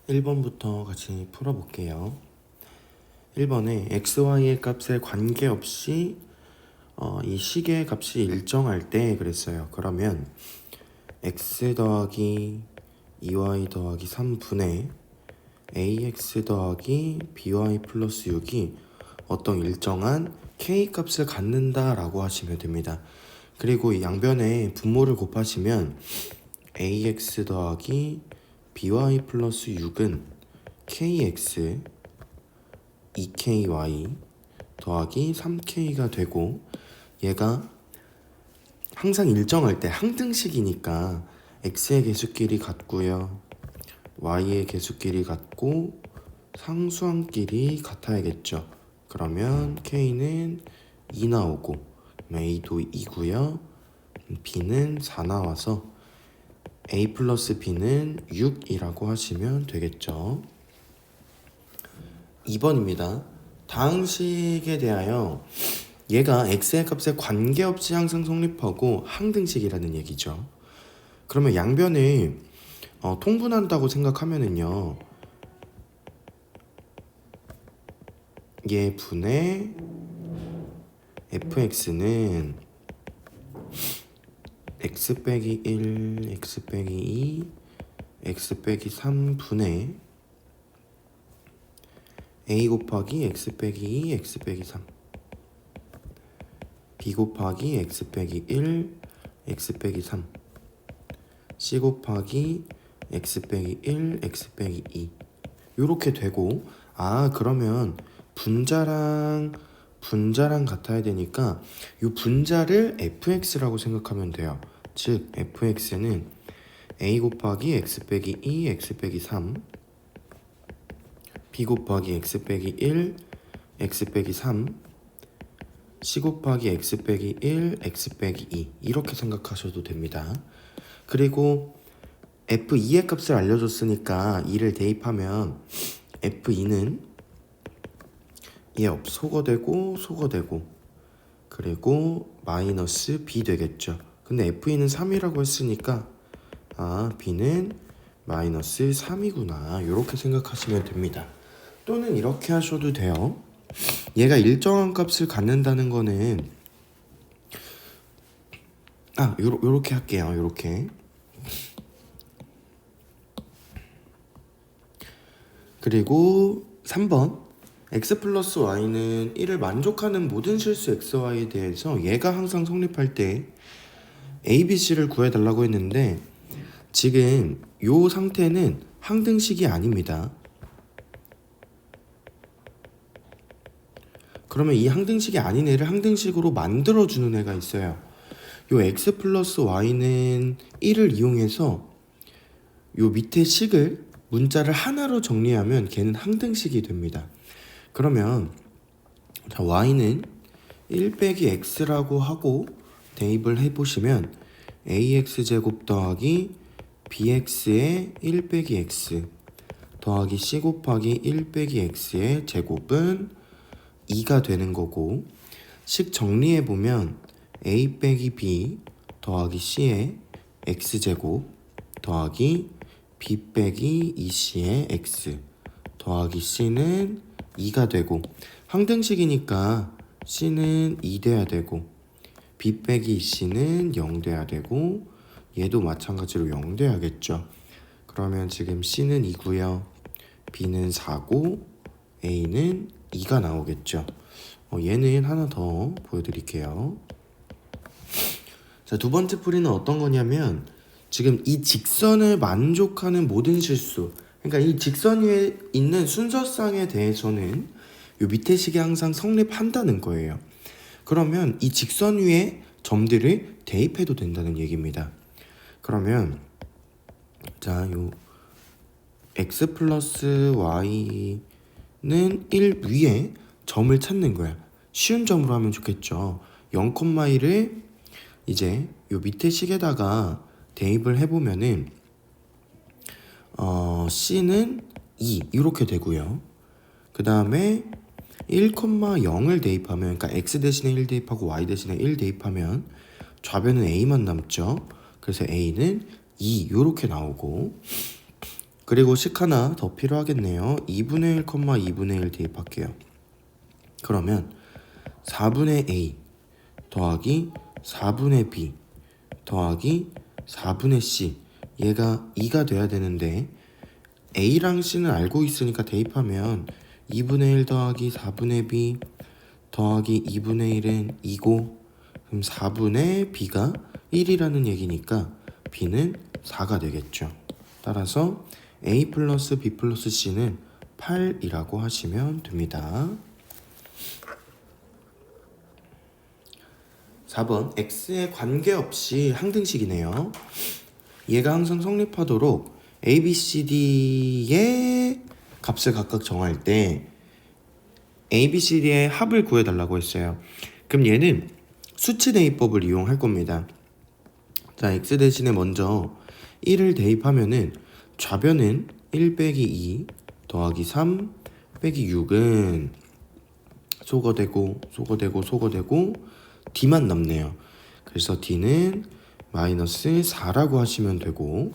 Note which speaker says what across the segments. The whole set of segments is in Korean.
Speaker 1: 1번부터 같이 풀어볼게요. 1번에 xy의 값에 관계없이 이 식의 값이 일정할 때 그랬어요. 그러면 x 더하기 2y 더하기 3분의 ax 더하기 by 플러스 6이 어떤 일정한 k 값을 갖는다 라고 하시면 됩니다. 그리고 이 양변에 분모를 곱하시면 ax 더하기 by 플러스 6은 kx 2ky 더하기 3k가 되고, 얘가 항상 일정할 때 항등식이니까 x의 개수끼리 같고요, y의 개수끼리 같고 상수항끼리 같아야겠죠. 그러면 k는 2 나오고 a도 2고요, b는 4 나와서 a 플러스 b는 6이라고 하시면 되겠죠. 2번입니다. 다항식에 대하여 얘가 x의 값에 관계없이 항상 성립하고 항등식이라는 얘기죠. 그러면 양변을 통분한다고 생각하면은요, 얘 분의 fx는 x 빼기 1, x 빼기 2, x 빼기 3분의 a 곱하기 x 빼기 2, x 빼기 3, b 곱하기 x 빼기 1, x 빼기 3, c 곱하기 x 빼기 1, x 빼기 2 요렇게 되고, 그러면 분자랑 같아야 되니까 이 분자를 fx라고 생각하면 돼요. 즉 fx는 a 곱하기 x 빼기 2, x 빼기 3, b 곱하기 x 빼기 1, x 빼기 3, c 곱하기 x 빼기 1, x 빼기 2 이렇게 생각하셔도 됩니다. 그리고 f2의 값을 알려줬으니까 2를 대입하면 f2는 얘 소거되고 그리고 마이너스 b 되겠죠. 근데 f2는 3이라고 했으니까 b는 마이너스 3이구나 이렇게 생각하시면 됩니다. 또는 이렇게 하셔도 돼요. 얘가 일정한 값을 갖는다는 거는 요렇게 할게요. 요렇게. 그리고 3번 x 플러스 y는 1을 만족하는 모든 실수 xy에 대해서 얘가 항상 성립할 때 a, b, c를 구해달라고 했는데, 지금 요 상태는 항등식이 아닙니다. 그러면 이 항등식이 아닌 애를 항등식으로 만들어주는 애가 있어요. 요 x 플러스 y는 1을 이용해서 요 밑에 식을 문자를 하나로 정리하면 걔는 항등식이 됩니다. 그러면 y는 1 빼기 x라고 하고 대입을 해보시면 ax제곱 더하기 bx의 1 빼기 x 더하기 c 곱하기 1 빼기 x의 제곱은 2가 되는 거고, 식 정리해보면 a 빼기 b 더하기 c의 x제곱 더하기 b 빼기 2c의 x 더하기 c는 2가 되고, 항등식이니까 c는 2 돼야 되고 b 빼기 2c는 0 돼야 되고 얘도 마찬가지로 0 돼야겠죠. 그러면 지금 c는 2고요, b는 4고 a는 2가 나오겠죠. 얘는 하나 더 보여드릴게요. 자, 두 번째 풀이는 어떤 거냐면, 지금 이 직선을 만족하는 모든 실수, 그러니까 이 직선 위에 있는 순서쌍에 대해서는 요 밑에 식이 항상 성립한다는 거예요. 그러면 이 직선 위에 점들을 대입해도 된다는 얘기입니다. 그러면 요 x 플러스 y는 1 위에 점을 찾는 거야. 쉬운 점으로 하면 좋겠죠. 0,1을 이제 요 밑에 식에다가 대입을 해보면은 c는 2 이렇게 되고요. 그 다음에 1,0을 대입하면, 그러니까 x 대신에 1 대입하고 y 대신에 1 대입하면 좌변은 a만 남죠. 그래서 a는 2 이렇게 나오고, 그리고 식 하나 더 필요하겠네요. 2분의 1, 2분의 1 대입할게요. 그러면 4분의 A 더하기 4분의 B 더하기 4분의 C, 얘가 2가 돼야 되는데 A랑 C는 알고 있으니까 대입하면 2분의 1 더하기 4분의 B 더하기 2분의 1은 2고, 그럼 4분의 B가 1이라는 얘기니까 B는 4가 되겠죠. 따라서 A 플러스 B 플러스 C는 8이라고 하시면 됩니다. 4번 x에 관계없이 항등식이네요. 얘가 항상 성립하도록 a, b, c, d의 값을 각각 정할 때 a, b, c, d의 합을 구해달라고 했어요. 그럼 얘는 수치 대입법을 이용할 겁니다. 자, x 대신에 먼저 1을 대입하면은 좌변은 1 빼기 2 더하기 3 빼기 6은 소거되고 D만 남네요. 그래서 D는 마이너스 4라고 하시면 되고,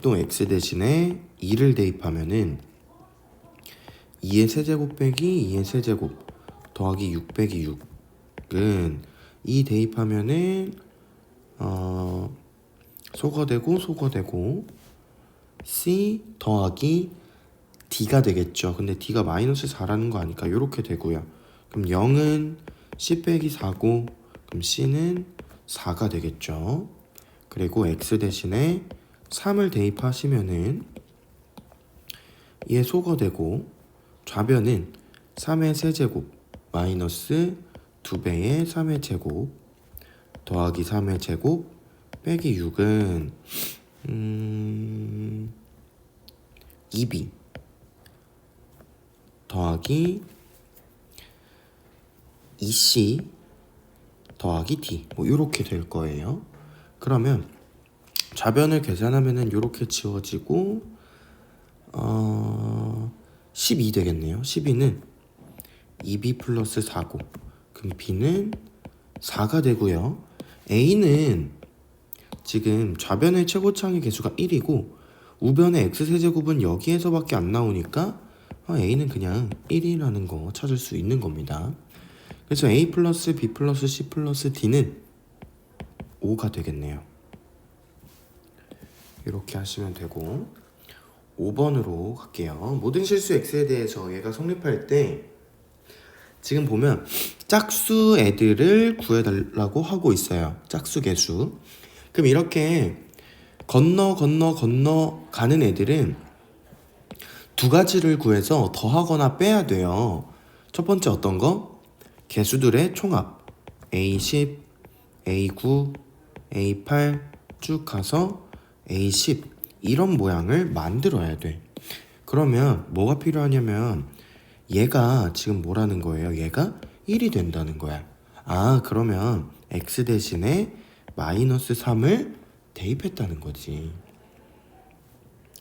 Speaker 1: 또 X 대신에 2를 대입하면은 2의 세제곱 빼기 2의 세제곱 더하기 6 빼기 6은 2 대입하면은 소거되고 C 더하기 D가 되겠죠. 근데 D가 마이너스 4라는 거 아니까 이렇게 되고요. 그럼 0은 C 빼기 4고, 그럼 C는 4가 되겠죠. 그리고 X 대신에 3을 대입하시면은 얘 소거되고, 좌변은 3의 세제곱 마이너스 2배의 3의 제곱 더하기 3의 제곱 빼기 6은 2B 더하기 2C 더하기 D, 뭐 이렇게 될 거예요. 그러면 좌변을 계산하면은 이렇게 지워지고 12 되겠네요. 12는 2B 플러스 4고, 그럼 B는 4가 되고요. A는 지금 좌변의 최고차항의 개수가 1이고 우변의 x세제곱은 여기에서밖에 안 나오니까 A는 그냥 1이라는 거 찾을 수 있는 겁니다. 그래서 A 플러스 B 플러스 C 플러스 D는 5가 되겠네요. 이렇게 하시면 되고, 5번으로 갈게요. 모든 실수 x에 대해서 얘가 성립할 때 지금 보면 짝수 애들을 구해달라고 하고 있어요. 짝수 개수. 그럼 이렇게 건너 가는 애들은 두 가지를 구해서 더하거나 빼야 돼요. 첫 번째 어떤 거? 개수들의 총합 A10, A9, A8 쭉 가서 A10 이런 모양을 만들어야 돼. 그러면 뭐가 필요하냐면 얘가 지금 뭐라는 거예요? 얘가 1이 된다는 거야. 그러면 x 대신에 마이너스 3을 대입했다는 거지.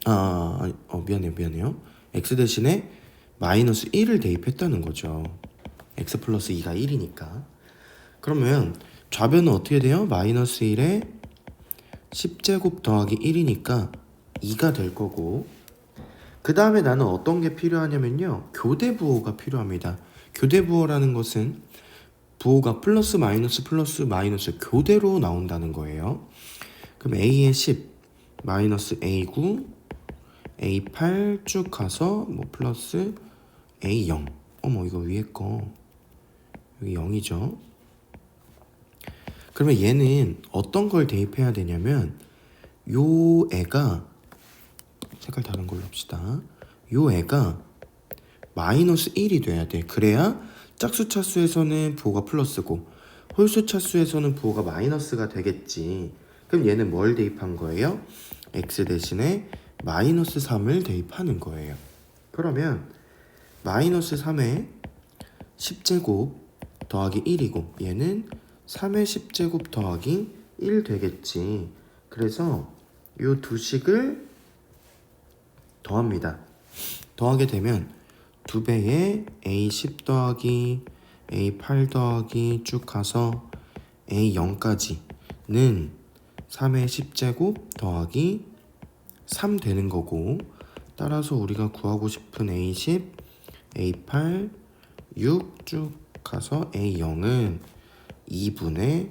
Speaker 1: 미안해요. x 대신에 마이너스 1을 대입했다는 거죠. x 플러스 2가 1이니까. 그러면 좌변은 어떻게 돼요? 마이너스 1에 10제곱 더하기 1이니까 2가 될 거고, 그 다음에 나는 어떤 게 필요하냐면요, 교대부호가 필요합니다. 교대부호라는 것은 부호가 플러스 마이너스 교대로 나온다는 거예요. 그럼 A의 10 마이너스 A9 A8 쭉 가서 뭐 플러스 A0. 이거 위에 거 여기 0이죠. 그러면 얘는 어떤 걸 대입해야 되냐면 요 애가 색깔 다른 걸로 합시다. 요 애가 마이너스 1이 돼야 돼. 그래야 짝수 차수에서는 부호가 플러스고 홀수 차수에서는 부호가 마이너스가 되겠지. 그럼 얘는 뭘 대입한 거예요? x 대신에 마이너스 3을 대입하는 거예요. 그러면 마이너스 3의 10제곱 더하기 1이고 얘는 3의 10제곱 더하기 1 되겠지. 그래서 요 두 식을 더합니다. 더하게 되면 2배의 A10 더하기 A8 더하기 쭉 가서 A0까지는 3의 10제곱 더하기 3 되는 거고, 따라서 우리가 구하고 싶은 A10, A8, 6 쭉 가서 A0은 2분의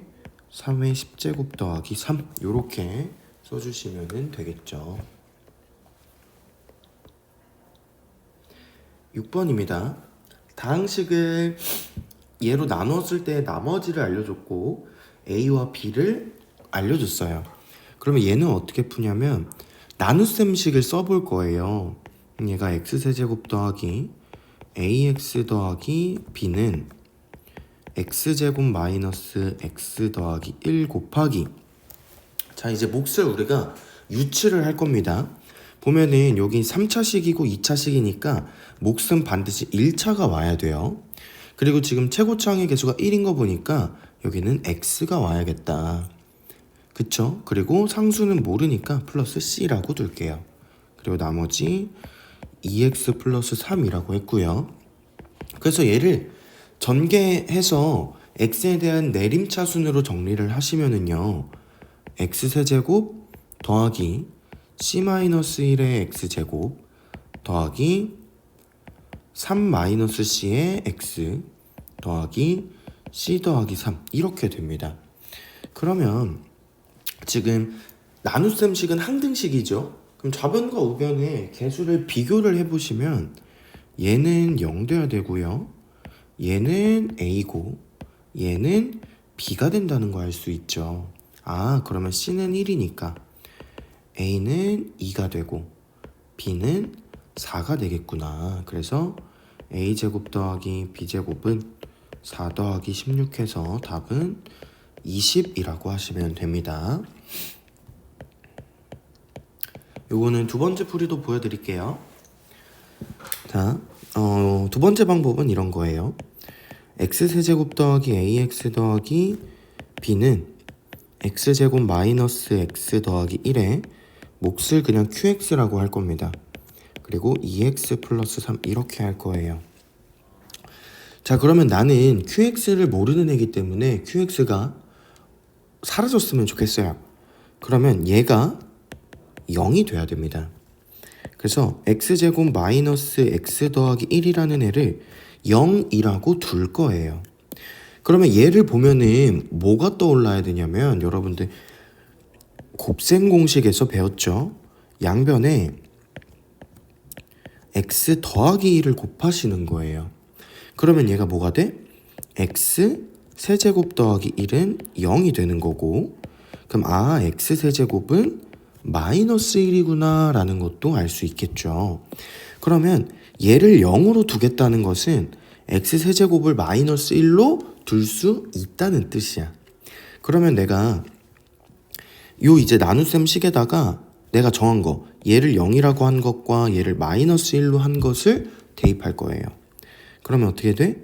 Speaker 1: 3의 10제곱 더하기 3 요렇게 써주시면 되겠죠. 6번입니다. 다항식을 얘로 나눴을 때 나머지를 알려줬고 A와 B를 알려줬어요. 그러면 얘는 어떻게 푸냐면 나눗셈식을 써볼 거예요. 얘가 x세제곱 더하기 ax 더하기 b는 x제곱 마이너스 x 더하기 1 곱하기, 자 이제 몫을 우리가 유출을 할 겁니다. 보면은 여기 3차식이고 2차식이니까 몫은 반드시 1차가 와야 돼요. 그리고 지금 최고차항의 개수가 1인 거 보니까 여기는 x가 와야겠다. 그쵸? 그리고 상수는 모르니까 플러스 c라고 둘게요. 그리고 나머지 2x 플러스 3이라고 했고요. 그래서 얘를 전개해서 x에 대한 내림차순으로 정리를 하시면은요, x세제곱 더하기 c-1의 x제곱 더하기 3-c의 x 더하기 c 더하기 3 이렇게 됩니다. 그러면 지금 나눗셈식은 항등식이죠. 그럼 좌변과 우변의 개수를 비교를 해보시면 얘는 0 돼야 되고요, 얘는 a고 얘는 b가 된다는 거 알 수 있죠. 아, 그러면 c는 1이니까 a는 2가 되고 b는 4가 되겠구나. 그래서 a제곱 더하기 b제곱은 4 더하기 16 해서 답은 20이라고 하시면 됩니다. 요거는 두 번째 풀이도 보여드릴게요. 자, 두 번째 방법은 이런 거예요. x세제곱 더하기 ax 더하기 b는 x제곱 마이너스 x 더하기 1에 몫을 그냥 qx라고 할 겁니다. 그리고 2x 플러스 3 이렇게 할 거예요. 자, 그러면 나는 qx를 모르는 애기 때문에 qx가 사라졌으면 좋겠어요. 그러면 얘가 0이 돼야 됩니다. 그래서 x제곱 마이너스 x 더하기 1이라는 애를 0이라고 둘 거예요. 그러면 얘를 보면은 뭐가 떠올라야 되냐면, 여러분들 곱셈 공식에서 배웠죠. 양변에 x 더하기 1을 곱하시는 거예요. 그러면 얘가 뭐가 돼? x 세제곱 더하기 1은 0이 되는 거고, 그럼 아, x 세제곱은 마이너스 1이구나 라는 것도 알 수 있겠죠. 그러면 얘를 0으로 두겠다는 것은 x 세제곱을 마이너스 1로 둘 수 있다는 뜻이야. 그러면 내가 요 이제 나눗셈 식에다가 내가 정한 거, 얘를 0이라고 한 것과 얘를 마이너스 1로 한 것을 대입할 거예요. 그러면 어떻게 돼?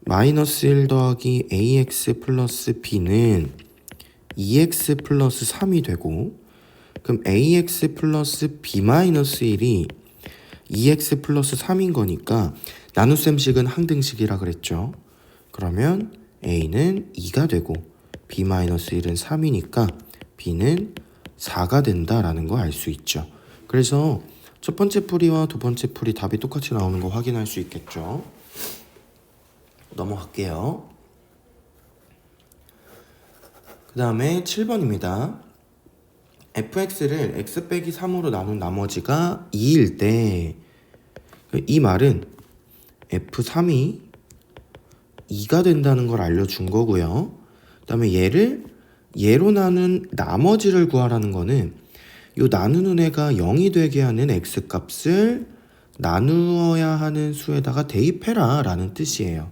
Speaker 1: 마이너스 1 더하기 ax 플러스 b는 2x 플러스 3이 되고, 그럼 ax 플러스 b 마이너스 1이 2x 플러스 3인 거니까 나눗셈식은 항등식이라 그랬죠. 그러면 a는 2가 되고 b 마이너스 1은 3이니까 b는 4가 된다라는 거 알 수 있죠. 그래서 첫 번째 풀이와 두 번째 풀이 답이 똑같이 나오는 거 확인할 수 있겠죠. 넘어갈게요. 그 다음에 7번입니다. fx를 x 빼기 3으로 나눈 나머지가 2일 때 이 말은 f3이 2가 된다는 걸 알려준 거고요. 그 다음에 얘로 나눈 나머지를 구하라는 거는 요 나누는 애가 0이 되게 하는 x값을 나누어야 하는 수에다가 대입해라 라는 뜻이에요.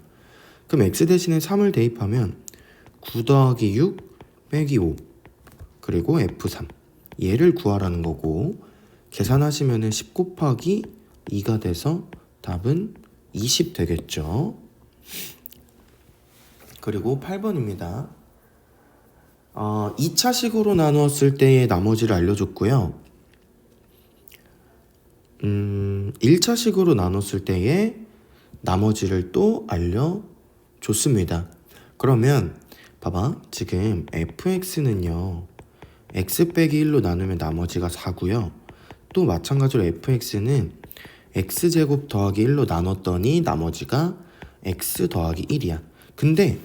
Speaker 1: 그럼 x 대신에 3을 대입하면 9 더하기 6 빼기 5 그리고 f3 얘를 구하라는 거고, 계산하시면 10 곱하기 2가 돼서 답은 20 되겠죠. 그리고 8번입니다. 2차식으로 나누었을 때의 나머지를 알려줬고요. 1차식으로 나눴을 때의 나머지를 또 알려줬습니다. 그러면 봐봐, 지금 fx는요 x 빼기 1로 나누면 나머지가 4고요 또 마찬가지로 fx는 x제곱 더하기 1로 나눴더니 나머지가 x 더하기 1이야. 근데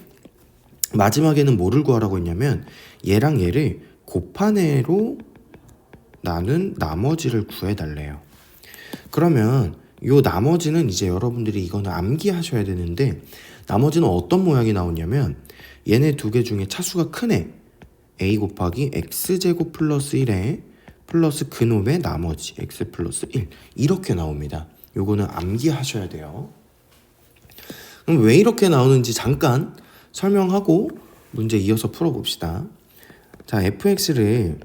Speaker 1: 마지막에는 뭐를 구하라고 했냐면 얘랑 얘를 곱한 애로 나눈 나머지를 구해달래요. 그러면 요 나머지는 이제 여러분들이 이거는 암기하셔야 되는데, 나머지는 어떤 모양이 나오냐면 얘네 두 개 중에 차수가 큰 애 a 곱하기 x제곱 플러스 1에 플러스 그놈의 나머지 x 플러스 1 이렇게 나옵니다. 요거는 암기하셔야 돼요. 그럼 왜 이렇게 나오는지 잠깐 설명하고 문제 이어서 풀어봅시다. 자, fx를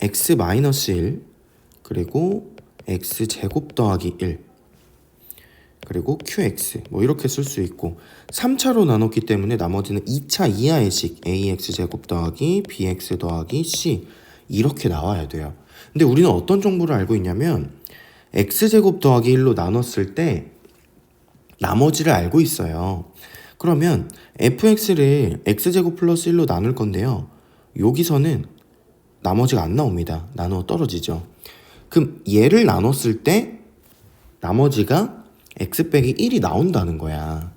Speaker 1: x-1 그리고 x제곱 더하기 1 그리고 qx 뭐 이렇게 쓸 수 있고, 3차로 나눴기 때문에 나머지는 2차 이하의 식 ax제곱 더하기 bx 더하기 c 이렇게 나와야 돼요. 근데 우리는 어떤 정보를 알고 있냐면 x제곱 더하기 1로 나눴을 때 나머지를 알고 있어요. 그러면 fx를 x제곱 플러스 1로 나눌 건데요, 여기서는 나머지가 안 나옵니다. 나누어 떨어지죠. 그럼 얘를 나눴을 때 나머지가 x 빼기 1이 나온다는 거야.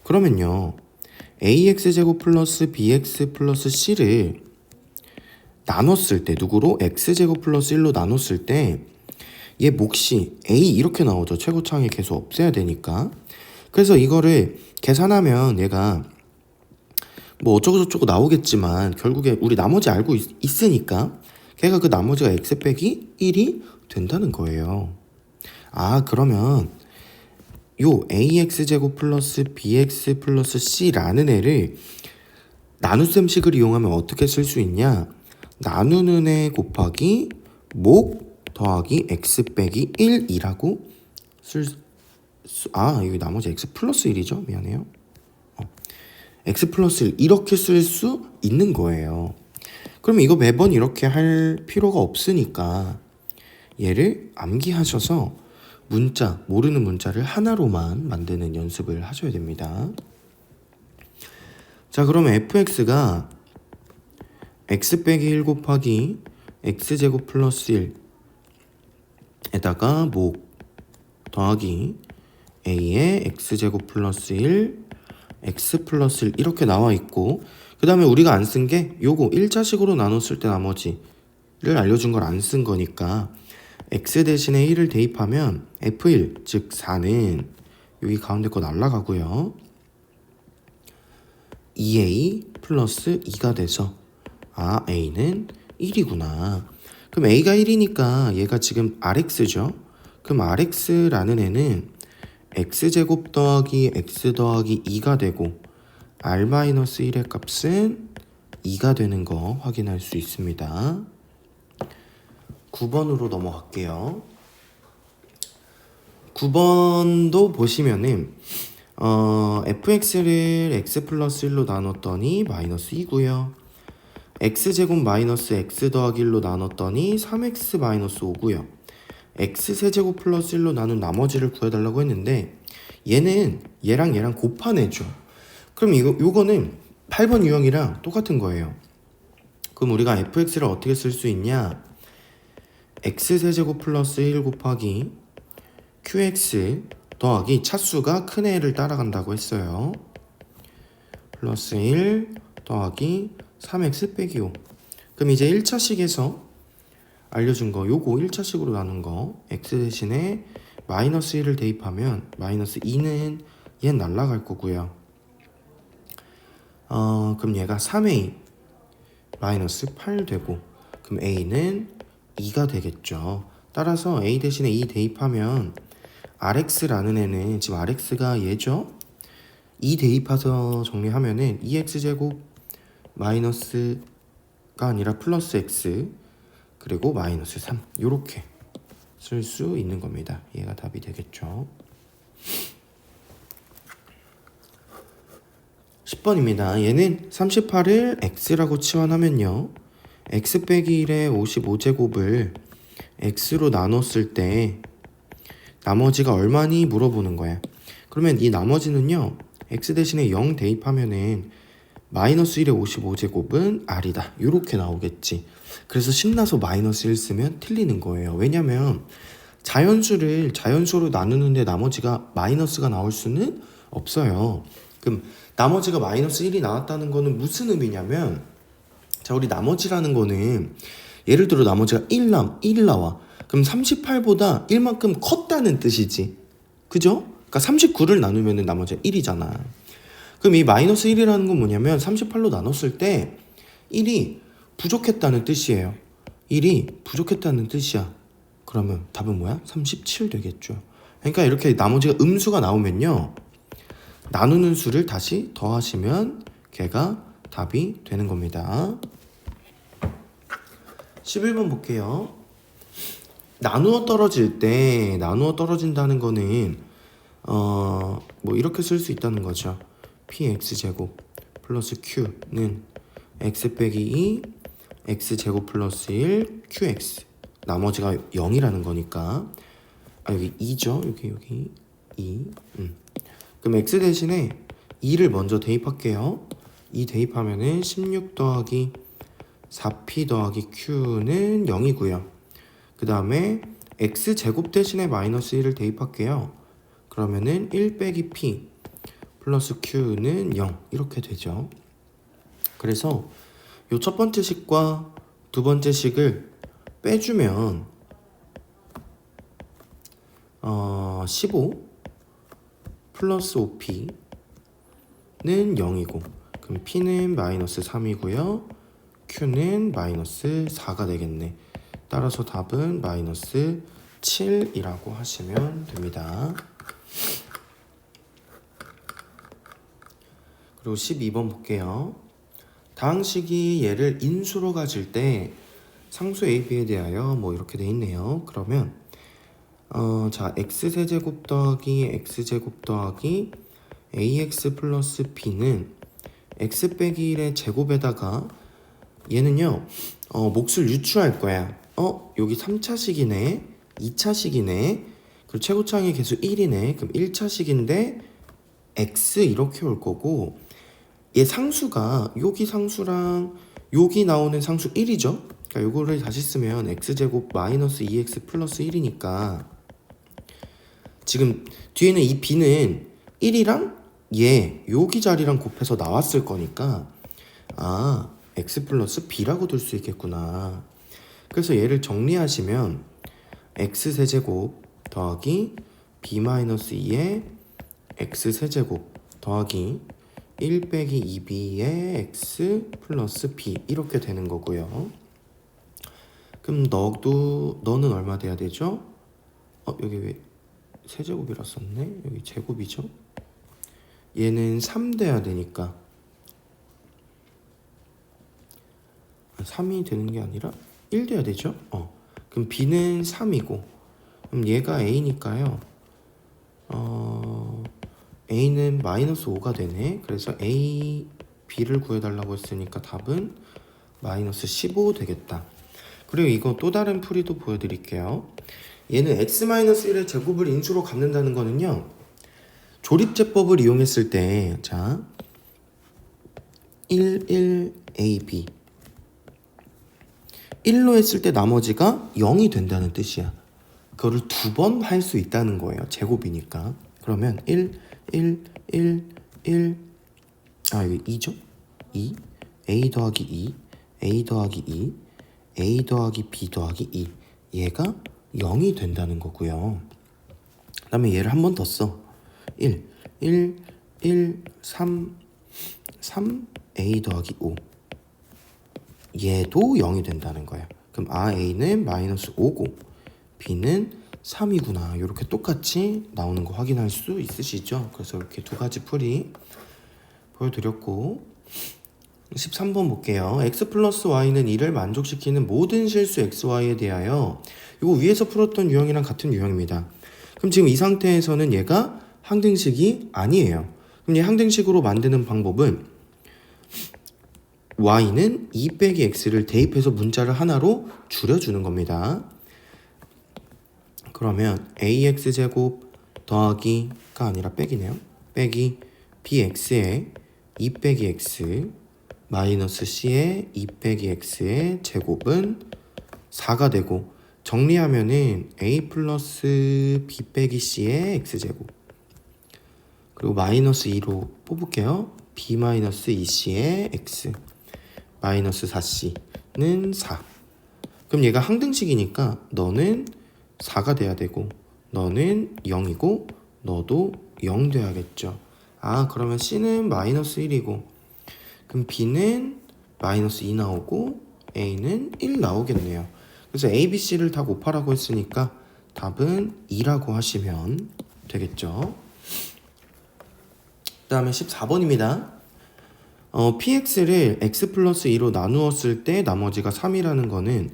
Speaker 1: 그러면요, ax제곱 플러스 bx 플러스 c를 나눴을 때 누구로? x제곱 플러스 1로 나눴을 때 얘 몫이 a 이렇게 나오죠. 최고차항의 계수 없애야 되니까. 그래서 이거를 계산하면 얘가 뭐 어쩌고저쩌고 나오겠지만 결국에 우리 나머지 알고 있으니까 걔가 그 나머지가 x 빼기 1이 된다는 거예요. 아, 그러면 요 ax제곱 플러스 bx 플러스 c라는 애를 나눗셈식을 이용하면 어떻게 쓸 수 있냐? 나누는 애 곱하기 목 더하기 x 빼기 1이라고 여기 나머지 x 플러스 1이죠? 미안해요. x 플러스 1 이렇게 쓸 수 있는 거예요. 그럼 이거 매번 이렇게 할 필요가 없으니까 얘를 암기하셔서 문자, 모르는 문자를 하나로만 만드는 연습을 하셔야 됩니다. 자, 그러면 fx가 x 빼기 1 곱하기 x제곱 플러스 1에다가 목 더하기 a의 x제곱 플러스 1 x 플러스 1 이렇게 나와 있고, 그 다음에 우리가 안 쓴 게 요거 1차식으로 나눴을 때 나머지를 알려준 걸 안 쓴 거니까 x 대신에 1을 대입하면 f1 즉 4는 여기 가운데 거 날라가고요, 2a 플러스 2가 돼서 a는 1이구나. 그럼 a가 1이니까 얘가 지금 rx죠. 그럼 rx라는 애는 x제곱 더하기 x 더하기 2가 되고 r-1의 값은 2가 되는 거 확인할 수 있습니다. 9번으로 넘어갈게요. 9번도 보시면은 fx를 x 플러스 1로 나눴더니 마이너스 2고요. x제곱 마이너스 x 더하기 1로 나눴더니 3x 마이너스 5고요. x 세제곱 플러스 1로 나눈 나머지를 구해달라고 했는데 얘는 얘랑 곱한 애죠. 그럼 요거는 8번 유형이랑 똑같은 거예요. 그럼 우리가 fx를 어떻게 쓸 수 있냐? x 세제곱 플러스 1 곱하기 qx 더하기 차수가 큰 애를 따라간다고 했어요. 플러스 1 더하기 3x 빼기 5. 그럼 이제 1차식에서 알려준 거 요거 1차식으로 나눈 거 x 대신에 마이너스 1을 대입하면 마이너스 2는 얘 날라갈 거고요. 그럼 얘가 3a 마이너스 8 되고, 그럼 a는 2가 되겠죠. 따라서 a 대신에 2 대입하면 rx라는 애는 지금 rx가 얘죠. 2 대입해서 정리하면은 2x제곱 마이너스가 아니라 플러스 x 그리고 마이너스 3 요렇게 쓸 수 있는 겁니다. 얘가 답이 되겠죠. 10번입니다. 얘는 38을 x라고 치환하면요, x 빼기 1의 55제곱을 x로 나눴을 때 나머지가 얼마니 물어보는 거야. 그러면 이 나머지는요 x 대신에 0 대입하면은 마이너스 1의 55제곱은 R이다. 이렇게 나오겠지. 그래서 신나서 마이너스 1 쓰면 틀리는 거예요. 왜냐면 자연수로 나누는데 나머지가 마이너스가 나올 수는 없어요. 그럼 나머지가 마이너스 1이 나왔다는 거는 무슨 의미냐면, 자, 우리 나머지라는 거는 예를 들어 나머지가 1 나와. 그럼 38보다 1만큼 컸다는 뜻이지. 그죠? 그러니까 39를 나누면 나머지가 1이잖아. 그럼 이 마이너스 1이라는 건 뭐냐면 38로 나눴을 때 1이 부족했다는 뜻이에요. 1이 부족했다는 뜻이야. 그러면 답은 뭐야? 37 되겠죠. 그러니까 이렇게 나머지가 음수가 나오면요, 나누는 수를 다시 더하시면 걔가 답이 되는 겁니다. 11번 볼게요. 나누어 떨어진다는 거는 뭐 이렇게 쓸 수 있다는 거죠. px제곱 플러스 q는 x 빼기 2 x제곱 플러스 1 qx, 나머지가 0이라는 거니까 여기 2죠. 여기 2. 그럼 x 대신에 2를 먼저 대입할게요. 2 대입하면은 16 더하기 4p 더하기 q는 0이고요. 그 다음에 x제곱 대신에 마이너스 1을 대입할게요. 그러면은 1 빼기 p 플러스 q는 0 이렇게 되죠. 그래서 요 첫 번째 식과 두 번째 식을 빼주면 15 플러스 5p는 0이고, 그럼 p는 마이너스 3이고요. q는 마이너스 4가 되겠네. 따라서 답은 마이너스 7이라고 하시면 됩니다. 그리고 12번 볼게요. 다항 식이 얘를 인수로 가질 때 상수 AB에 대하여 뭐 이렇게 돼 있네요. 그러면 자, x세제곱 더하기 x제곱 더하기 ax 플러스 b는 x 빼기 1의 제곱에다가 얘는요 몫을 유추할 거야. 여기 3차식이네, 2차식이네, 그리고 최고차항의 개수 1이네. 그럼 1차식인데 x 이렇게 올 거고, 얘 상수가 여기 상수랑 여기 나오는 상수 1이죠. 그러니까 요거를 다시 쓰면 x제곱 마이너스 2x 플러스 1이니까 지금 뒤에는 이 b는 1이랑 얘 여기 자리랑 곱해서 나왔을 거니까 x 플러스 b라고 둘 수 있겠구나. 그래서 얘를 정리하시면 x세제곱 더하기 b 마이너스 2의 x세제곱 더하기 1 빼기 2b의 x 플러스 b 이렇게 되는 거고요. 그럼 너는 얼마 돼야 되죠? 여기 왜 세제곱이라 썼네? 여기 제곱이죠? 얘는 3 돼야 되니까 3이 되는 게 아니라 1 돼야 되죠? 그럼 b는 3이고, 그럼 얘가 a니까요. a는 마이너스 5가 되네. 그래서 b를 구해달라고 했으니까 답은 마이너스 15 되겠다. 그리고 이거 또 다른 풀이도 보여드릴게요. 얘는 x-1의 제곱을 인수로 갚는다는 거는요, 조립제법을 이용했을 때, 자, 11ab 1로 했을 때 나머지가 0이 된다는 뜻이야. 그거를 두 번 할 수 있다는 거예요. 제곱이니까. 그러면 1 여기 2죠? 2 a 더하기 2 a 더하기 2 a 더하기 b 더하기 2, 얘가 0이 된다는 거고요. 그 다음에 얘를 한 번 더 써. 1 3 a 더하기 5, 얘도 0이 된다는 거야. 그럼 a는 마이너스 5고 b는 3이구나. 이렇게 똑같이 나오는 거 확인할 수 있으시죠? 그래서 이렇게 두 가지 풀이 보여드렸고, 13번 볼게요. x 플러스 y는 2를 만족시키는 모든 실수 xy에 대하여, 이거 위에서 풀었던 유형이랑 같은 유형입니다. 그럼 지금 이 상태에서는 얘가 항등식이 아니에요. 그럼 얘 항등식으로 만드는 방법은 y는 2 빼기 x를 대입해서 문자를 하나로 줄여주는 겁니다. 그러면 ax제곱 더하기가 아니라 빼기네요. 빼기 bx에 2 빼기 x 마이너스 c의 2 빼기 x의 제곱은 4가 되고, 정리하면은 a 플러스 b 빼기 c의 x제곱, 그리고 마이너스 2로 뽑을게요. b 마이너스 2c의 x 마이너스 4c는 4. 그럼 얘가 항등식이니까 너는 4가 돼야 되고 너는 0이고 너도 0 돼야겠죠. 아, 그러면 c는 마이너스 1이고, 그럼 b는 마이너스 2 나오고 a는 1 나오겠네요. 그래서 a, b, c를 다 곱하라고 했으니까 답은 2라고 하시면 되겠죠. 그 다음에 14번입니다. px를 x 플러스 2로 나누었을 때 나머지가 3이라는 거는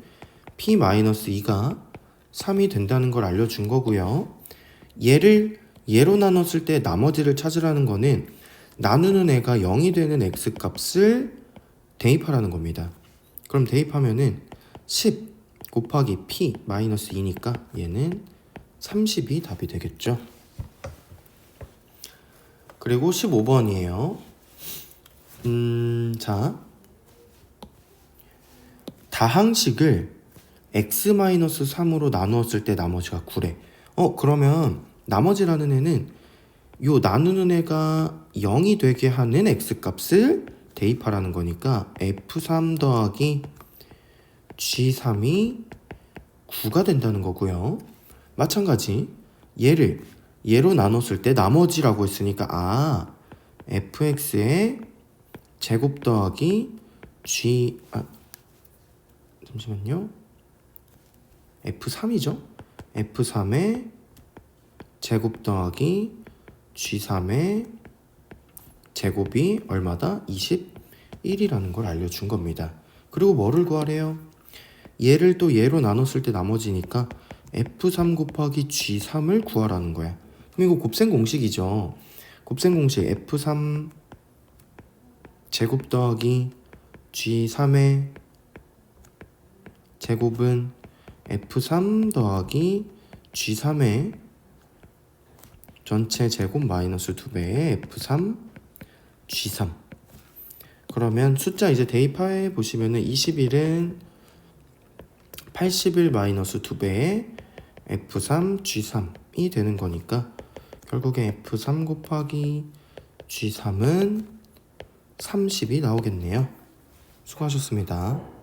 Speaker 1: p 마이너스 2가 3이 된다는 걸 알려준 거고요. 얘를 얘로 나눴을 때 나머지를 찾으라는 거는 나누는 애가 0이 되는 x 값을 대입하라는 겁니다. 그럼 대입하면은 10 곱하기 p 마이너스 2니까 얘는 30이 답이 되겠죠. 그리고 15번이에요. 자, 다항식을 x-3으로 나누었을 때 나머지가 9래. 그러면 나머지라는 애는 요 나누는 애가 0이 되게 하는 x값을 대입하라는 거니까 f3 더하기 g3이 9가 된다는 거고요. 마찬가지 얘로 나눴을 때 나머지라고 했으니까 fx의 제곱 더하기 잠시만요. f3이죠. f3의 제곱 더하기 g3의 제곱이 얼마다? 21이라는 걸 알려준 겁니다. 그리고 뭐를 구하래요? 얘를 또 얘로 나눴을 때 나머지니까 f3 곱하기 g3을 구하라는 거야. 그럼 이거 곱셈 공식이죠. 곱셈 공식 f3 제곱 더하기 g3의 제곱은 f3 더하기 g3의 전체 제곱 마이너스 2배의 f3 g3. 그러면 숫자 이제 대입해 보시면은 21은 81 마이너스 2배의 f3 g3이 되는 거니까 결국에 f3 곱하기 g3은 30이 나오겠네요. 수고하셨습니다.